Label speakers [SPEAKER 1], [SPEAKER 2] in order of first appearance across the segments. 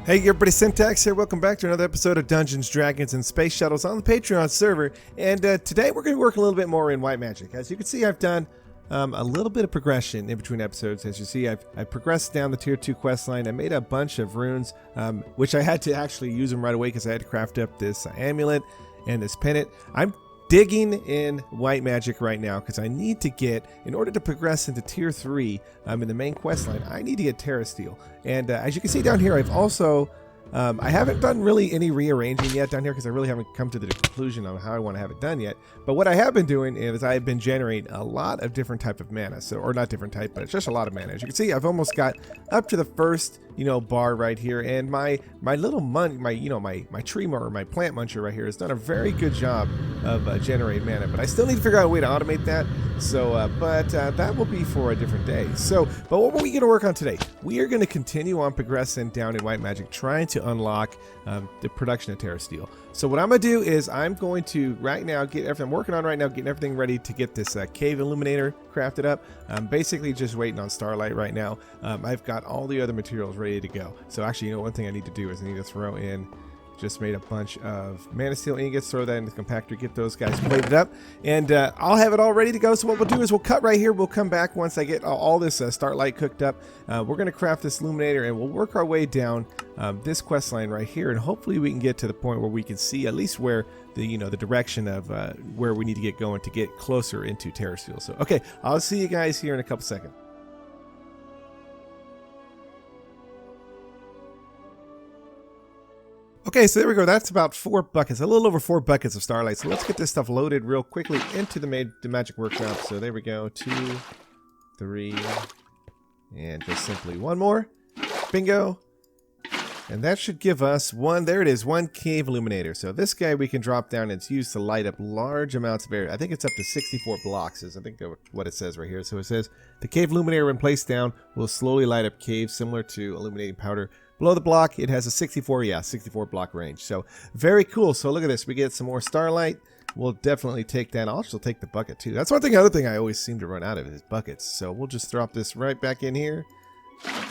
[SPEAKER 1] Hey everybody, Syntax here. Welcome back to another episode of Dungeons, Dragons, and Space Shuttles on the Patreon server. And today we're going to work a little bit more in White Magic. As you can see, I've done a little bit of progression in between episodes. As you see, I've progressed down the Tier 2 quest line. I made a bunch of runes, which I had to actually use them right away because I had to craft up this amulet and this pennant. I'm digging in White Magic right now because I need to get, in order to progress into Tier 3 in the main quest line, I need to get Terra Steel. And as you can see down here, I've also, I haven't done really any rearranging yet down here because I really haven't come to the conclusion on how I want to have it done yet. But what I have been doing is I've been generating a lot of different type of mana. So, or not different type, but it's just a lot of mana. As you can see, I've almost got up to the first, bar right here, and my little my tree or my plant muncher right here has done a very good job of generating mana, but I still need to figure out a way to automate that. So, but that will be for a different day. So, but what are we going to work on today? We are going to continue on progressing down in White Magic, trying to unlock the production of Terra Steel. So what I'm going to do is I'm going to right now get everything I'm working on right now, getting everything ready to get this cave illuminator crafted up. I'm basically just waiting on starlight right now. I've got all the other materials ready to go. So actually, one thing I need to do is I need to throw in, just made a bunch of mana steel ingots, throw that in the compactor, get those guys plated up, and I'll have it all ready to go. So what we'll do is we'll cut right here. We'll come back once I get all this starlight cooked up. We're going to craft this illuminator, and we'll work our way down this quest line right here, and hopefully we can get to the point where we can see at least where the the direction of where we need to get going to get closer into Terra Steel. So okay, I'll see you guys here in a couple seconds. Okay, so there we go. That's about 4 buckets, a little over 4 buckets of starlight. So let's get this stuff loaded real quickly into the magic workshop. So there we go, 2, 3, and just simply one more. Bingo. And that should give us one, there it is, one cave illuminator. So this guy we can drop down, and it's used to light up large amounts of area. I think it's up to 64 blocks is I think what it says right here. So it says, the cave illuminator when placed down will slowly light up caves similar to illuminating powder. Below the block, it has a 64 block range. So very cool. So look at this. We get some more starlight. We'll definitely take that. I'll also take the bucket too. That's other thing I always seem to run out of is buckets. So we'll just drop this right back in here.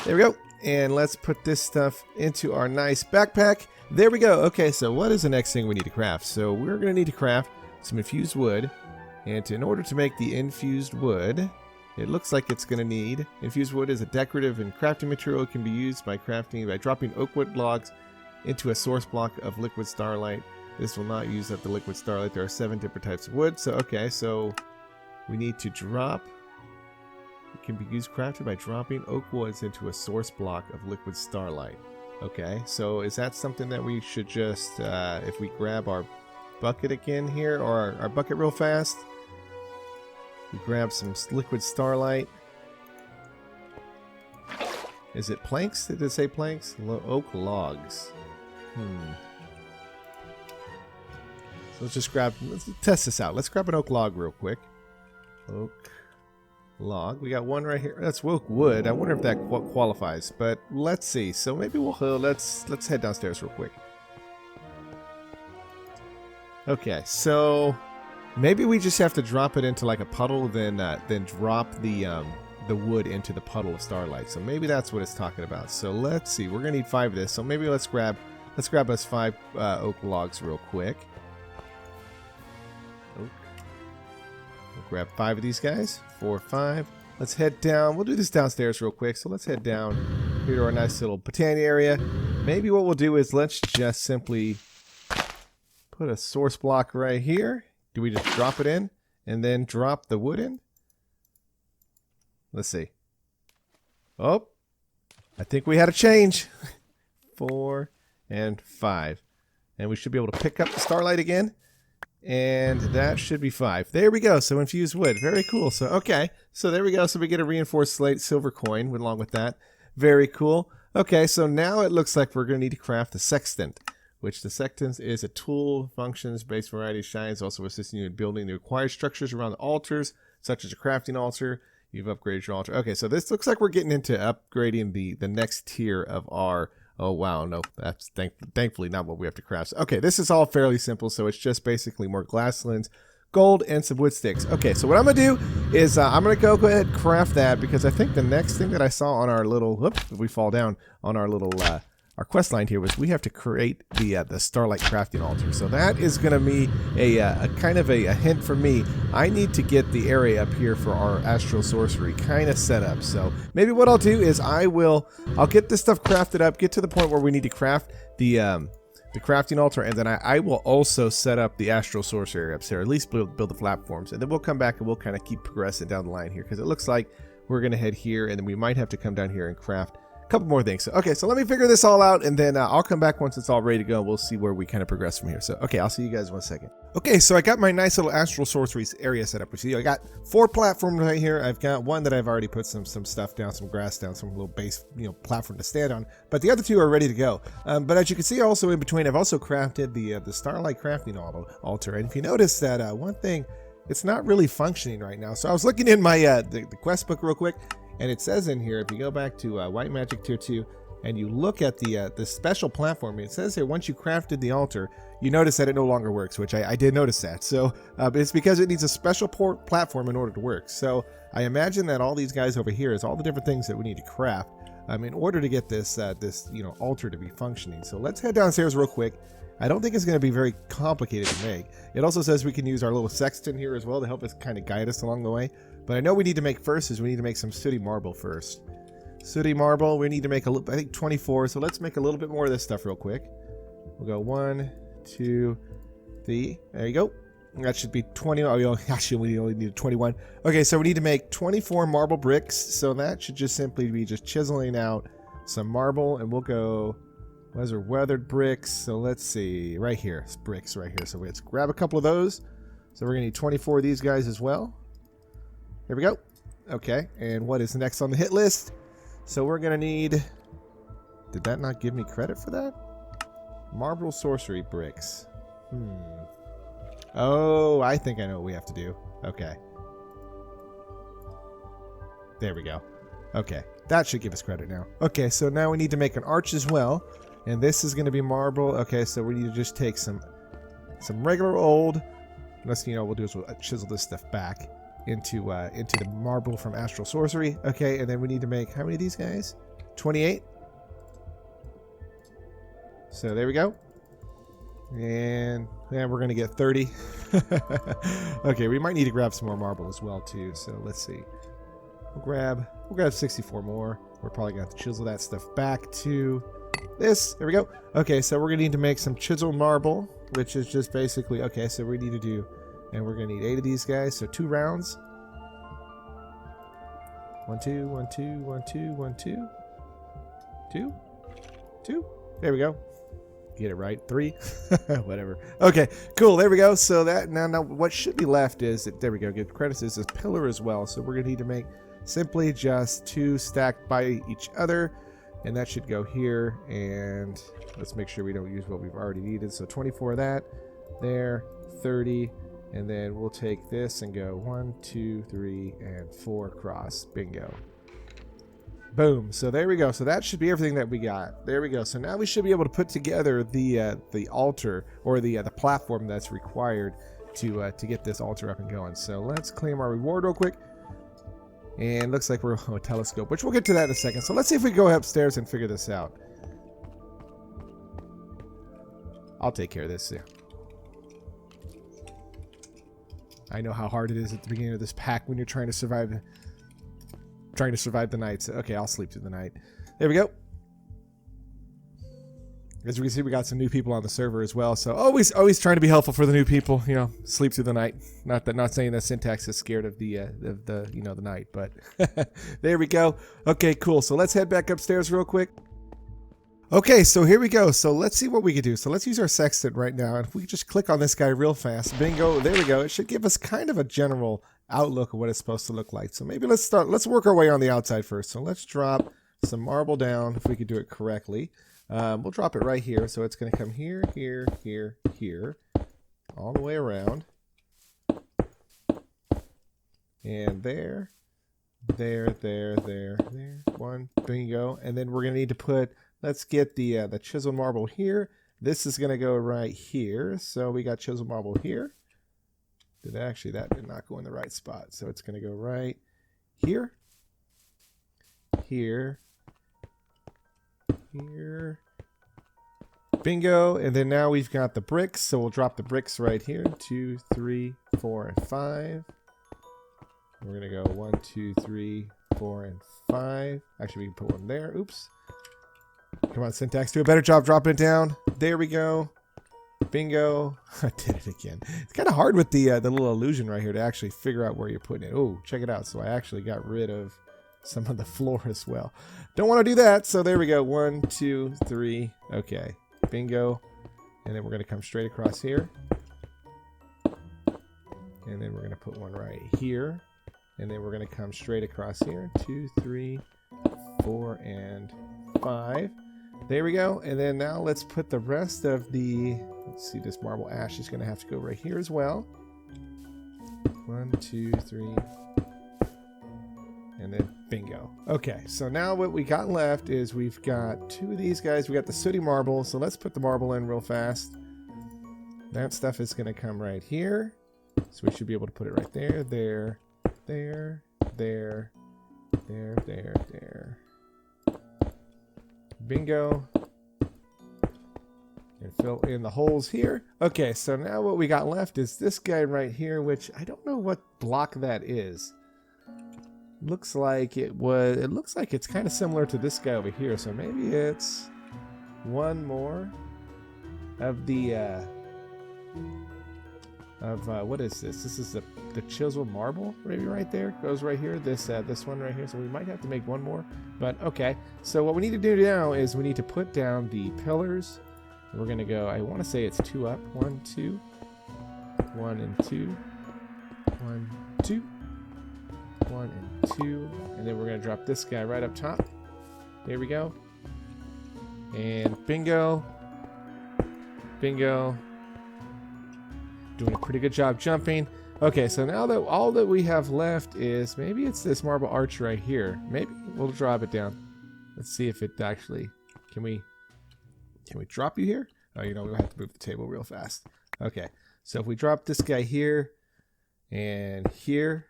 [SPEAKER 1] There we go. And let's put this stuff into our nice backpack. There we go. Okay, so what is the next thing we need to craft? So we're going to need to craft some infused wood. And in order to make the infused wood, it looks like it's going to need, infused wood is a decorative and crafting material. It can be used by dropping oak wood logs into a source block of liquid starlight. This will not use up the liquid starlight. There are 7 different types of wood. So, okay, so we need to drop, it can be used crafted by dropping oak woods into a source block of liquid starlight. Okay, so is that something that we should just, if we grab our bucket again here, or our bucket real fast, we grab some liquid starlight. Is it planks? Did it say planks? Oak logs. So let's just let's test this out. Let's grab an oak log real quick. Oak log. We got one right here. That's oak wood. I wonder if that qualifies, but let's see. So maybe let's head downstairs real quick. Okay, so maybe we just have to drop it into like a puddle, then drop the wood into the puddle of starlight. So maybe that's what it's talking about. So let's see. We're gonna need 5 of this. So maybe let's grab us 5 oak logs real quick. Oak. We'll grab 5 of these guys. 4, 5. Let's head down. We'll do this downstairs real quick. So let's head down here to our nice little botany area. Maybe what we'll do is let's just simply put a source block right here. Do we just drop it in and then drop the wood in? Let's see. Oh, I think we had a change. 4 and 5. And we should be able to pick up the starlight again. And that should be 5. There we go. So infused wood. Very cool. So, okay. So there we go. So we get a reinforced slate silver coin along with that. Very cool. Okay. So now it looks like we're going to need to craft the sextant, which the sextant is a tool, functions, base variety, shines, also assisting you in building the required structures around the altars, such as a crafting altar. You've upgraded your altar. Okay, so this looks like we're getting into upgrading the next tier of our, oh wow, no, that's thankfully not what we have to craft. Okay, this is all fairly simple, so it's just basically more glass lens, gold, and some wood sticks. Okay, so what I'm going to do is I'm going to go ahead and craft that, because I think the next thing that I saw on our little, whoops, we fall down, on our little our quest line here was we have to create the Starlight crafting altar. So that is going to be a kind of a hint for me. I need to get the area up here for our astral sorcery kind of set up. So maybe what I'll do is I'll get this stuff crafted up, get to the point where we need to craft the crafting altar, and then I will also set up the astral sorcery area up there, at least build the platforms, and then we'll come back and we'll kind of keep progressing down the line here, because it looks like we're going to head here, and then we might have to come down here and craft couple more things. So, okay, so let me figure this all out, and then I'll come back once it's all ready to go. We'll see where we kind of progress from here. So, okay, I'll see you guys in 1 second. Okay, so I got my nice little astral sorcery area set up. See, I got 4 platforms right here. I've got one that I've already put some stuff down, some grass down, some little base, platform to stand on. But the other 2 are ready to go. But as you can see, also in between, I've also crafted the Starlight crafting altar. And if you notice that one thing, it's not really functioning right now. So I was looking in my the quest book real quick. And it says in here, if you go back to White Magic Tier 2 and you look at the special platform, it says here, once you crafted the altar, you notice that it no longer works, which I did notice that. So it's because it needs a special platform in order to work. So I imagine that all these guys over here is all the different things that we need to craft in order to get this altar to be functioning. So let's head downstairs real quick. I don't think it's going to be very complicated to make. It also says we can use our little sextant here as well to help us kind of guide us along the way. But I know we need to make first is we need to make some sooty marble first. Sooty marble, we need to make I think 24. So let's make a little bit more of this stuff real quick. We'll go 1, 2, 3. There you go. That should be 20. Oh, actually, we only need 21. Okay, so we need to make 24 marble bricks. So that should just simply be just chiseling out some marble, and we'll go. Those are weathered bricks. So let's see, right here, it's bricks right here. So let's grab a couple of those. So we're gonna need 24 of these guys as well. Here we go. Okay, and what is next on the hit list? So we're gonna need. Did that not give me credit for that? Marble sorcery bricks. Oh, I think I know what we have to do. Okay. There we go. Okay, that should give us credit now. Okay, so now we need to make an arch as well. And this is going to be marble. Okay, so we need to just take some regular old. Let's we'll do is we'll chisel this stuff back into the marble from Astral Sorcery. Okay, and then we need to make how many of these guys? 28. So there we go. And we're going to get 30. Okay, we might need to grab some more marble as well too. So let's see. We'll grab 64 more. We're probably going to have to chisel that stuff back to this. There we go. Okay, so we're gonna need to make some chiseled marble, which is just basically okay. So we need to do, and we're gonna need 8 of these guys. So 2 rounds. 1, 2, 1, 2, 1, 2, 1, 2, 2, 2. There we go. Get it right. 3. Whatever. Okay, cool. There we go. So that now what should be left is that, there we go. Give credits is this pillar as well. So we're gonna need to make simply just 2 stacked by each other. And that should go here, and let's make sure we don't use what we've already needed. So 24 of that, there, 30, and then we'll take this and go 1, 2, 3, and 4 across. Bingo. Boom. So there we go. So that should be everything that we got. There we go. So now we should be able to put together the altar, or the platform that's required to get this altar up and going. So let's claim our reward real quick. And looks like we're on a telescope, which we'll get to that in a second. So let's see if we can go upstairs and figure this out. I'll take care of this here. I know how hard it is at the beginning of this pack when you're trying to survive the night. So, okay, I'll sleep through the night. There we go. As we can see, we got some new people on the server as well. So always trying to be helpful for the new people. Sleep through the night. Not saying that Syntax is scared of the night, but there we go. Okay, cool. So let's head back upstairs real quick. Okay, so here we go. So let's see what we can do. So let's use our sextant right now, and if we just click on this guy real fast, bingo. There we go. It should give us kind of a general outlook of what it's supposed to look like. So maybe let's work our way on the outside first. So let's drop some marble down if we could do it correctly. We'll drop it right here, so it's going to come here, here, here, here, all the way around, and there, 1, bingo, and then we're going to need to put, let's get the chiseled marble here. This is going to go right here, so we got chiseled marble here. That did not go in the right spot, so it's going to go right here, here, here, Bingo. And then now we've got the bricks. So we'll drop the bricks right here. 2, 3, 4, and 5. We're going to go 1, 2, 3, 4, and 5. Actually, we can put one there. Oops. Come on, Syntax. Do a better job dropping it down. There we go. Bingo. I did it again. It's kind of hard with the little illusion right here to actually figure out where you're putting it. Oh, check it out. So I actually got rid of some of the floor as well. Don't want to do that. So there we go. 1, 2, 3. Okay. Bingo. And then we're going to come straight across here. And then we're going to put one right here. And then we're going to come straight across here. 2, 3, 4, and 5. There we go. And then now let's put the rest of the, let's see, this marble ash is going to have to go right here as well. 1, 2, 3. And then bingo. Okay, so now what we got left is we've got 2 of these guys. We got the sooty marble. So let's put the marble in real fast. That stuff is going to come right here. So we should be able to put it right there, there, there, there, there, there, there. Bingo. And fill in the holes here. Okay, so now what we got left is this guy right here, which I don't know what block that is. Looks like it looks like it's kind of similar to this guy over here, so maybe it's one more of the what is this? This is the chisel marble, maybe right there. Goes right here. This one right here. So we might have to make one more. But okay. So what we need to do now is we need to put down the pillars. We're gonna go. I want to say it's 2 up. 1, 2, 1 and 2, 1, 2, 1 and 2, and then we're gonna drop this guy right up top. There we go. And bingo, bingo. Doing a pretty good job jumping. Okay, so now that all that we have left is maybe it's this marble arch right here. Maybe we'll drop it down. Let's see if it actually can we drop you here? Oh, you know, we'll have to move the table real fast. Okay, so if we drop this guy here and here,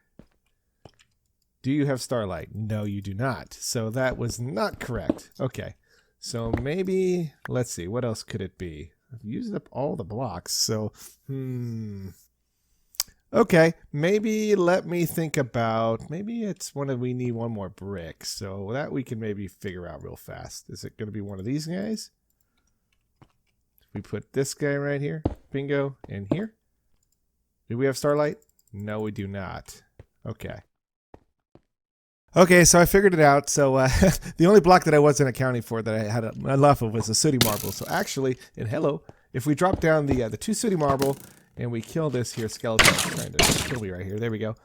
[SPEAKER 1] do you have starlight? No, you do not. So that was not correct. Okay, so maybe let's see, what else could it be? I've used up all the blocks, so okay, maybe let me think about, maybe it's we need one more brick, so that we can maybe figure out real fast. Is it going to be one of these guys? We put this guy right here, bingo, and here. Do we have starlight? No, we do not. Okay. Okay, so I figured it out. So the only block that I wasn't accounting for that I had enough of was the sooty marble. So actually, and hello, if we drop down the 2 sooty marble and we kill this here skeleton, trying to kill me right here. There we go.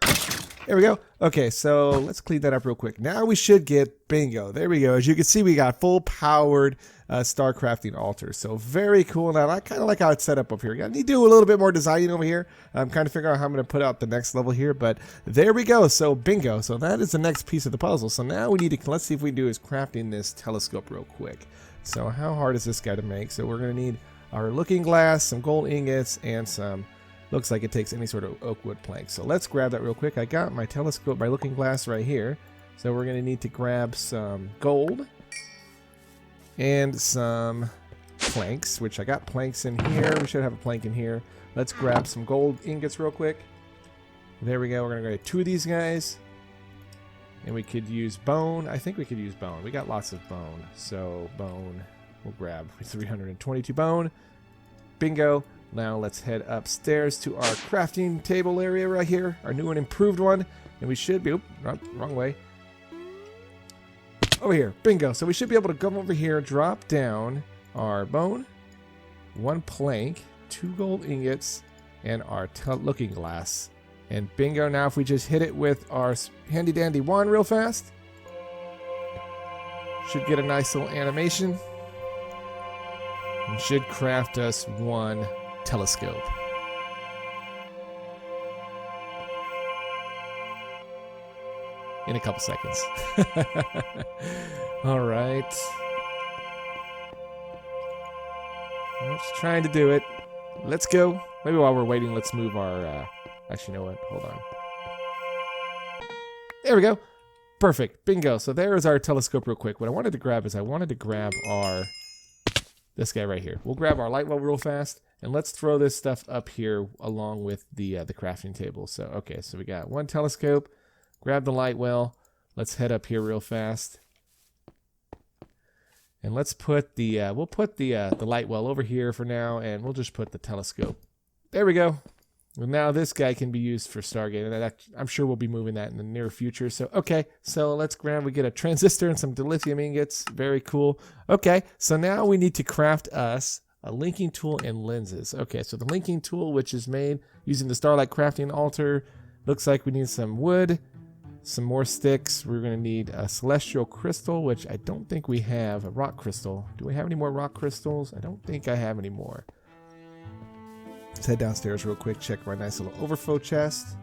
[SPEAKER 1] There we go. Okay, so let's clean that up real quick. Now we should get bingo. There we go. As you can see, we got full powered star crafting altar. So very cool. Now I kind of like how it's set up up here. I need to do a little bit more designing over here. I'm kind of figuring out how I'm going to put out the next level here, but there we go. So bingo. So that is the next piece of the puzzle. So now we need to, let's see if we do is crafting this telescope real quick. So how hard is this guy to make? So we're going to need our looking glass, some gold ingots, and some, looks like it takes any sort of oak wood plank. So let's grab that real quick. I got my telescope, my looking glass right here. So we're going to need to grab some gold and some planks, which I got planks in here. We should have a plank in here. Let's grab some gold ingots real quick. There we go. We're going to grab 2 of these guys. And we could use bone. I think we could use bone. We got lots of bone. So bone, we'll grab 322 bone. Bingo. Now let's head upstairs to our crafting table area right here. Our new and improved one. And we should be, wrong way. Over here, bingo. So we should be able to come over here, drop down our bone, 1 plank, 2 gold ingots, and our looking glass. And bingo, now if we just hit it with our handy dandy wand real fast, should get a nice little animation. And should craft us 1 telescope. In a couple seconds. All right. I'm just trying to do it. Let's go. Maybe while we're waiting, let's move our... actually, you know what? Hold on. There we go. Perfect. Bingo. So there is our telescope real quick. What I wanted to grab is I wanted to grab our This guy right here. We'll grab our light well real fast, and let's throw this stuff up here along with the crafting table. So, okay, so we got one telescope. Grab the light well. Let's head up here real fast. And let's put the, we'll put the light well over here for now, and we'll just put the telescope. There we go. Well, now this guy can be used for Stargate, and I'm sure we'll be moving that in the near future. So, okay, so let's grab, we get a transistor and some dilithium ingots. Very cool. Okay, so now we need to craft us a linking tool and lenses. Okay, so the linking tool, which is made using the Starlight Crafting Altar, looks like we need some wood, some more sticks. We're going to need a celestial crystal, which I don't think we have. A rock crystal. Do we have any more rock crystals? I don't think I have any more. Let's head downstairs real quick, check my nice little overflow chest.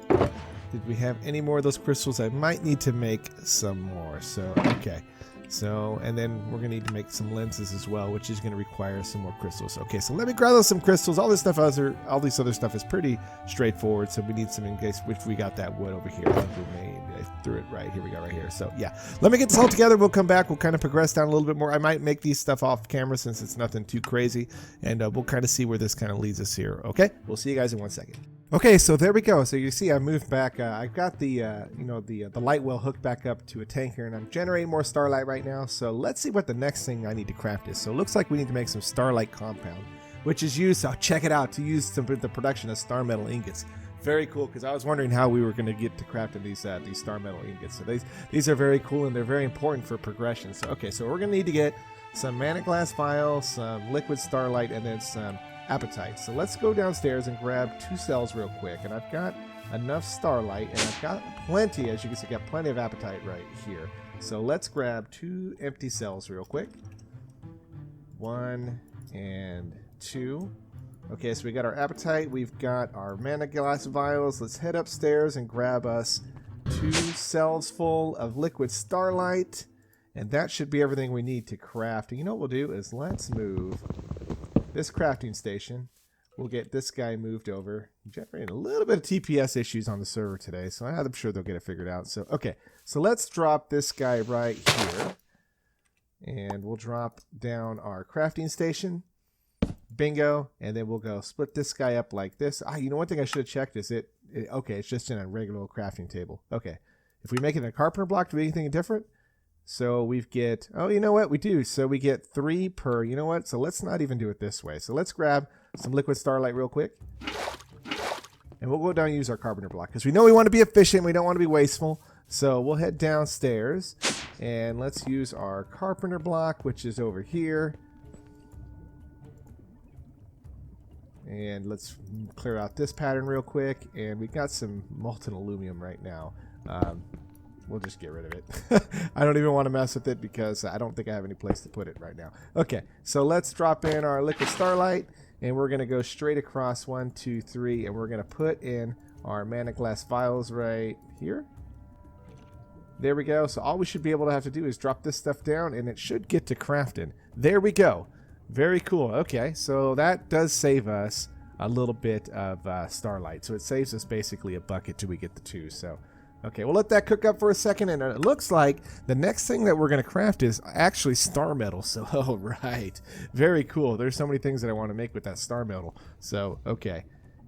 [SPEAKER 1] Did we have any more of those crystals? I might need to make some more. So, okay. So, and then we're going to need to make some lenses as well, which is going to require some more crystals. Okay, so let me grab some crystals. All this stuff, all this other stuff is pretty straightforward. So we need some in case, which we got that wood over here. I think we made, I threw it right. Here we go, right here. So yeah, let me get this all together. We'll come back. We'll kind of progress down a little bit more. I might make these stuff off camera since it's nothing too crazy, and we'll kind of see where this kind of leads us here. Okay, we'll see you guys in 1 second. Okay, so there we go. So you see I moved back. I've got the, the light well hooked back up to a tank here, and I'm generating more starlight right now. So let's see what the next thing I need to craft is. So it looks like we need to make some starlight compound, which is used, so check it out, to use the production of star metal ingots. Very cool, because I was wondering how we were going to get to crafting these star metal ingots. So these are very cool, and they're very important for progression. So okay, so we're going to need to get some mana glass vial, some liquid starlight, and then some apatite. So let's go downstairs and grab 2 cells real quick. And I've got enough starlight, and I've got plenty, as you can see, I've got plenty of apatite right here. So let's grab 2 empty cells real quick. 1 and 2. Okay, so we got our apatite, we've got our mana glass vials. Let's head upstairs and grab us 2 cells full of liquid starlight. And that should be everything we need to craft. And you know what we'll do is let's move this crafting station. We'll get this guy moved over. Generating a little bit of TPS issues on the server today, so I'm sure they'll get it figured out. So, okay, so let's drop this guy right here. And we'll drop down our crafting station. Bingo. And then we'll go split this guy up like this. You know, one thing I should have checked is okay, it's just in a regular crafting table. Okay. If we make it in a carpenter block, do we anything different? So we get, oh, you know what? We do. So we get 3 per, you know what? So let's not even do it this way. So let's grab some liquid starlight real quick. And we'll go down and use our carpenter block, because we know we want to be efficient. We don't want to be wasteful. So we'll head downstairs and let's use our carpenter block, which is over here. And let's clear out this pattern real quick. And we got some molten aluminum right now. We'll just get rid of it. I don't even want to mess with it because I don't think I have any place to put it right now. Okay, so let's drop in our liquid starlight, and we're going to go straight across 1, 2, 3, and we're going to put in our mana glass vials right here. There we go. So all we should be able to have to do is drop this stuff down, and it should get to crafting. There we go. Very cool. Okay, so that does save us a little bit of starlight. So it saves us basically a bucket till we get the 2. So okay, we'll let that cook up for a second, and it looks like the next thing that we're going to craft is actually star metal. So, oh, right. Very cool. There's so many things that I want to make with that star metal. So, okay.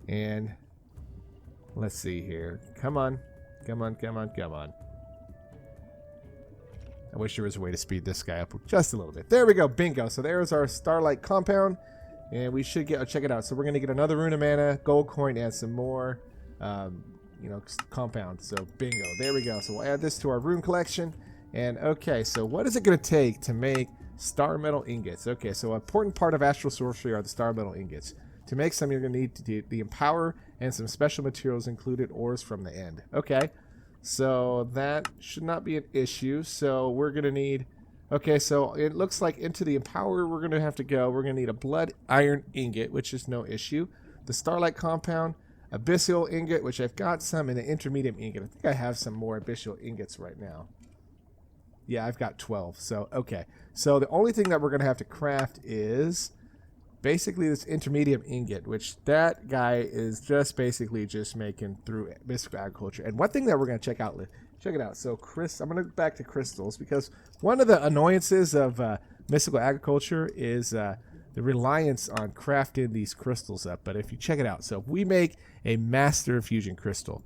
[SPEAKER 1] And let's see here. Come on. Come on, come on, come on. I wish there was a way to speed this guy up just a little bit. There we go. Bingo. So there's our starlight compound, and we should get, check it out. So we're going to get another rune of mana, gold coin, and some more compound. So bingo, there we go. So we'll add this to our rune collection. And okay, so what is it going to take to make star metal ingots? Okay, so an important part of astral sorcery are the star metal ingots. To make some, you're going to need the empower and some special materials, included ores from the end. Okay, so that should not be an issue. So we're going to need, okay, so it looks like into the empower we're going to have to go. We're going to need a blood iron ingot, which is no issue. The starlight compound, abyssal ingot, which I've got some, in the intermediate ingot. I think I have some more abyssal ingots right now. Yeah, I've got 12. So, okay. So the only thing that we're going to have to craft is basically this intermediate ingot, which that guy is just basically just making through mystical agriculture. And one thing that we're going to check it out. So I'm going to go back to crystals, because one of the annoyances of mystical agriculture is the reliance on crafting these crystals up. But if you check it out, so if we make a master fusion crystal,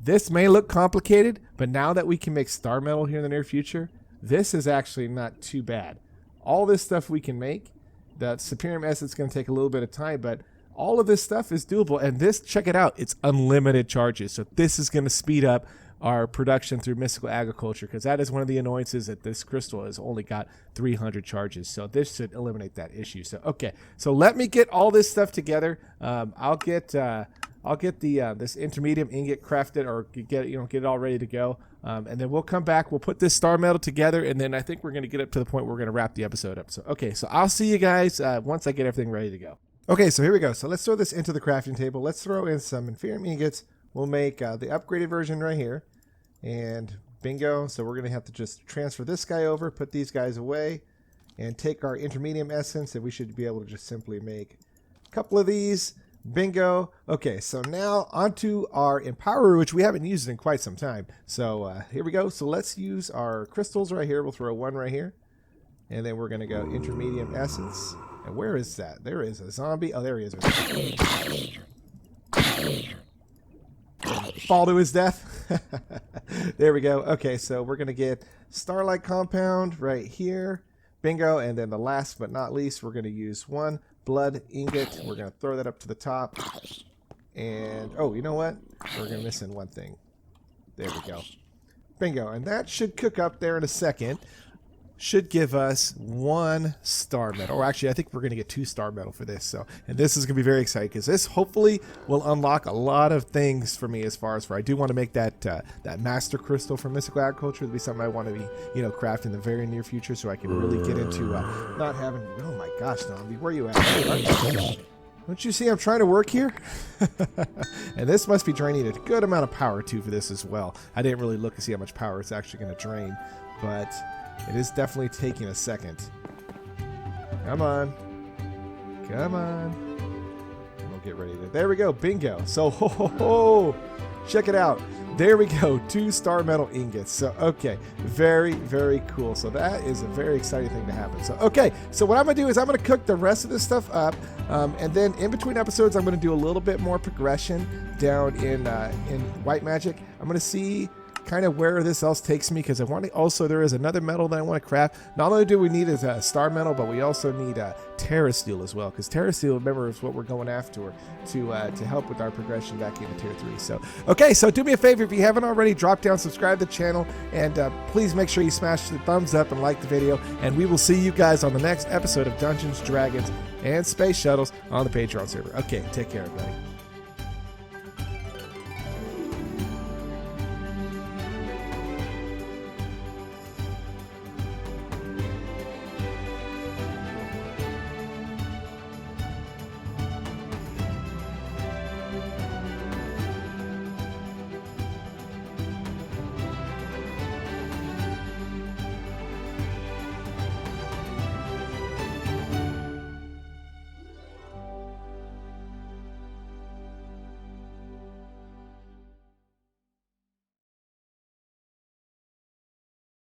[SPEAKER 1] this may look complicated, but now that we can make star metal here in the near future, this is actually not too bad. All this stuff we can make. The Superior Essence is going to take a little bit of time, but all of this stuff is doable. And this, check it out, it's unlimited charges. So this is going to speed up our production through mystical agriculture, because that is one of the annoyances, that this crystal has only got 300 charges. So this should eliminate that issue. So okay, so let me get all this stuff together. I'll get this intermediate ingot crafted, or get it all ready to go, and then we'll come back. We'll put this star metal together, and then I think we're going to get up to the point where we're going to wrap the episode up. So okay, so I'll see you guys once I get everything ready to go. Okay, so here we go. So let's throw this into the crafting table. Let's throw in some inferior ingots. We'll make the upgraded version right here, and bingo. So we're going to have to just transfer this guy over, put these guys away, and take our intermediate essence, and we should be able to just simply make a couple of these. Bingo. Okay, so now onto our Empower, which we haven't used in quite some time. So here we go. So let's use our crystals right here. We'll throw one right here. And then we're going to go Intermediate Essence. And where is that? There is a zombie. Oh, there he is. Fall to his death. There we go. Okay, so we're going to get Starlight Compound right here. Bingo. And then the last but not least, we're going to use one blood ingot. We're going to throw that up to the top. And, oh, you know what? We're going to miss in one thing. There we go. Bingo. And that should cook up there in a second. Should give us 1 star metal. Or actually, I think we're going to get 2 star metal for this. So, and this is going to be very exciting, because this hopefully will unlock a lot of things for me, as far as I do want to make that that master crystal for mystical agriculture. It'll be something I want to be, craft in the very near future, so I can really get into not having. Oh my gosh, Zombie, where are you at? Don't you see I'm trying to work here? And this must be draining a good amount of power too for this as well. I didn't really look to see how much power it's actually going to drain, but it is definitely taking a second. Come on. Come on. We'll get ready to... There we go. Bingo. So, check it out. There we go. 2 star metal ingots. So, okay. Very, very cool. So, that is a very exciting thing to happen. So, okay. So, what I'm going to do is I'm going to cook the rest of this stuff up. And then in between episodes, I'm going to do a little bit more progression down in White Magic. I'm going to see kind of where this else takes me, because I want to also, there is another metal that I want to craft. Not only do we need a star metal, but we also need Terra Steel as well, because Terra Steel, remember, is what we're going after to help with our progression back into Tier 3. So okay, so do me a favor, if you haven't already, drop down, subscribe to the channel, and please make sure you smash the thumbs up and like the video, and we will see you guys on the next episode of Dungeons, Dragons, and Space Shuttles on the Patreon server. Okay, take care, everybody.